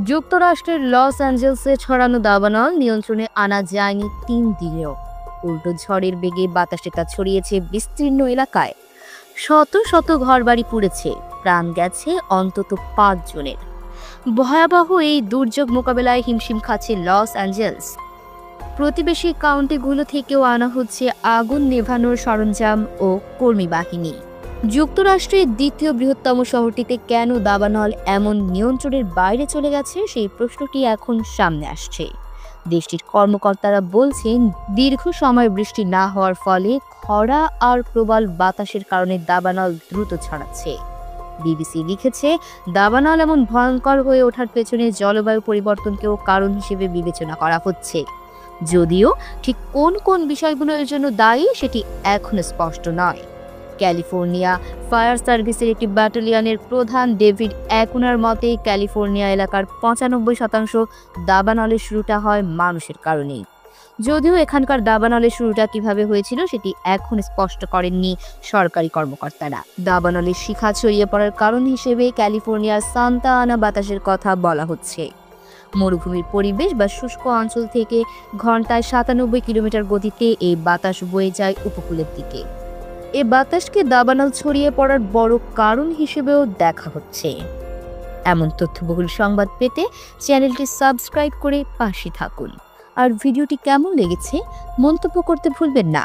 যুক্তরাষ্ট্রের লস অ্যাঞ্জেলসে ছড়ানো দাবানল নিয়ন্ত্রণে আনা যায়নি ৩ দিনেও। উল্টো ঝড়ের বেগে বাতাসে তা ছড়িয়েছে বিস্তীর্ণ এলাকায়। শত শত ঘরবাড়ি পুড়েছে, প্রাণ গেছে অন্তত ৫ জনের। ভয়াবহ এই দুর্যোগ মোকাবেলায় হিমশিম খাচ্ছে লস অ্যাঞ্জেলস। প্রতিবেশী কাউন্টিগুলো থেকেও আনা হচ্ছে আগুন নেভানোর সরঞ্জাম ও কর্মী বাহিনী। যুক্তরাষ্ট্রের দ্বিতীয় বৃহত্তম শহরটিতে কেন দাবানল এমন নিয়ন্ত্রণের বাইরে চলে গেছে, সেই প্রশ্নটি এখন সামনে আসছে। দেশটির কর্মকর্তারা বলছেন, দীর্ঘ সময় বৃষ্টি না হওয়ার ফলে খরা আর প্রবল বাতাসের কারণে দাবানল দ্রুত ছড়াচ্ছে। বিবিসি লিখেছে, দাবানল এমন ভয়ঙ্কর হয়ে ওঠার পেছনে জলবায়ু পরিবর্তনকেও কারণ হিসেবে বিবেচনা করা হচ্ছে। যদিও ঠিক কোন কোন বিষয়গুলো এর জন্য দায়ী সেটি এখনো স্পষ্ট নয়। ক্যালিফোর্নিয়া ফায়ার সার্ভিসের একটি ব্যাটালিয়নের প্রধান ডেভিড অ্যাকুনার মতে, ক্যালিফোর্নিয়া এলাকার ৯৫% দাবানলের শুরুটা হয় মানুষের কারণেই। যদিও এখানকার দাবানলের শুরুটা কিভাবে হয়েছিল সেটি এখন স্পষ্ট করেননি সরকারি কর্মকর্তারা। দাবানলের শিখা ছড়িয়ে পড়ার কারণ হিসেবে ক্যালিফোর্নিয়ার সান্তা আনা বাতাসের কথা বলা হচ্ছে। মরুভূমির পরিবেশ বা শুষ্ক অঞ্চল থেকে ঘন্টায় ৯৭ কিলোমিটার গতিতে এই বাতাস বয়ে যায় উপকূলের দিকে। এ বাতাসকে দাবানল ছড়িয়ে পড়ার বড় কারণ হিসেবেও দেখা হচ্ছে। এমন তথ্যবহুল সংবাদ পেতে চ্যানেলটি সাবস্ক্রাইব করে পাশে থাকুন। আর ভিডিওটি কেমন লেগেছে মন্তব্য করতে ভুলবেন না।